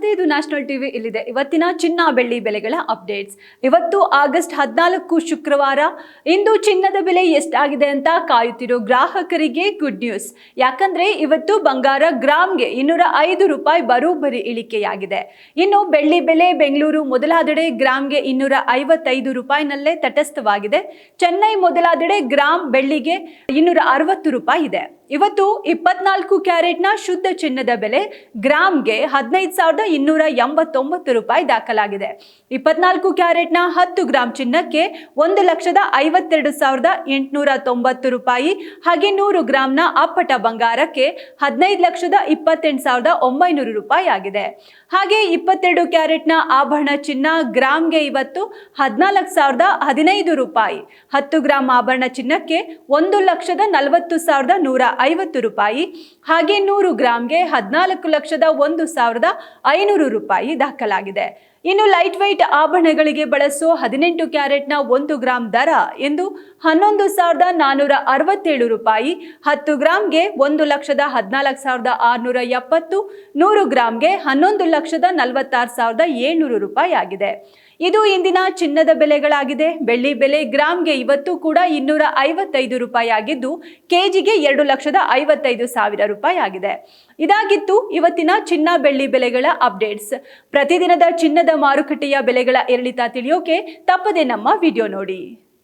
ನಮಸ್ತೆ, ಇದು national TV. ಇಲ್ಲಿದೆ ಇವತ್ತಿನ ಚಿನ್ನ ಬೆಳ್ಳಿ ಬೆಲೆಗಳ ಅಪ್ಡೇಟ್ಸ್. ಇವತ್ತು ಆಗಸ್ಟ್ 14 ಶುಕ್ರವಾರ. ಇಂದು ಚಿನ್ನದ ಬೆಲೆ ಎಷ್ಟಾಗಿದೆ ಅಂತ ಕಾಯುತ್ತಿರೋ ಗ್ರಾಹಕರಿಗೆ ಗುಡ್ ನ್ಯೂಸ್. ಯಾಕಂದ್ರೆ ಇವತ್ತು ಬಂಗಾರ ಗ್ರಾಮ್ಗೆ 205 ರೂಪಾಯಿ ಬರೋಬ್ಬರಿ ಇಳಿಕೆಯಾಗಿದೆ. ಇನ್ನು ಬೆಳ್ಳಿ ಬೆಲೆ ಬೆಂಗಳೂರು ಮೊದಲಾದೆಡೆ ಗ್ರಾಮ್ಗೆ 255 ರೂಪಾಯಿನಲ್ಲೇ ತಟಸ್ಥವಾಗಿದೆ. ಚೆನ್ನೈ ಮೊದಲಾದೆಡೆ ಗ್ರಾಮ್ ಬೆಳ್ಳಿಗೆ 260 ರೂಪಾಯಿ ಇದೆ. ಇವತ್ತು 24 ಕ್ಯಾರೆಟ್ನ ಶುದ್ಧ ಚಿನ್ನದ ಬೆಲೆ ಗ್ರಾಮ್ಗೆ 15,289 ರೂಪಾಯಿ ದಾಖಲಾಗಿದೆ. 24 ಕ್ಯಾರೆಟ್ನ 10 ಗ್ರಾಂ ಚಿನ್ನಕ್ಕೆ 1,52,890 ರೂಪಾಯಿ. ಹಾಗೆ 100 ಗ್ರಾಂನ ಅಪ್ಪಟ ಬಂಗಾರಕ್ಕೆ 15,28,900 ರೂಪಾಯಿ ಆಗಿದೆ. ಹಾಗೆ 22 ಕ್ಯಾರೆಟ್ನ ಆಭರಣ ಚಿನ್ನ ಗ್ರಾಮ್ಗೆ ಇವತ್ತು 14,015 ರೂಪಾಯಿ. 10 ಗ್ರಾಂ ಆಭರಣ ಚಿನ್ನಕ್ಕೆ 1,40,150 ರೂಪಾಯಿ. ಹಾಗೆ 100 ಗ್ರಾಂಗೆ 14,01,500 ರೂಪಾಯಿ ದಾಖಲಾಗಿದೆ. ಇನ್ನು ಲೈಟ್ ವೈಟ್ ಆಭರಣಗಳಿಗೆ ಬಳಸೋ 18 ಕ್ಯಾರೆಟ್ನ 1 ಗ್ರಾಂ ದರ ಎಂದು 11,467 ರೂಪಾಯಿ. 10 ಗ್ರಾಂಗೆ 1,14,670. 100 ಗ್ರಾಂಗೆ 11,46,700 ರೂಪಾಯಿ ಆಗಿದೆ. ಇದು ಇಂದಿನ ಚಿನ್ನದ ಬೆಲೆಗಳಾಗಿದೆ. ಬೆಳ್ಳಿ ಬೆಲೆ ಗ್ರಾಮ್ಗೆ ಇವತ್ತು ಕೂಡ 255 ರೂಪಾಯಿ ಆಗಿದ್ದು ಕೆಜಿಗೆ 2,55,000 ರೂಪಾಯಿ ಆಗಿದೆ. ಇದಾಗಿತ್ತು ಇವತ್ತಿನ ಚಿನ್ನ ಬೆಳ್ಳಿ ಬೆಲೆಗಳ ಅಪ್ಡೇಟ್ಸ್. ಪ್ರತಿದಿನದ ಚಿನ್ನದ ಮಾರುಕಟ್ಟೆಯ ಬೆಲೆಗಳ ಏರಿಳಿತ ತಿಳಿಯೋಕೆ ತಪ್ಪದೆ ನಮ್ಮ ವಿಡಿಯೋ ನೋಡಿ.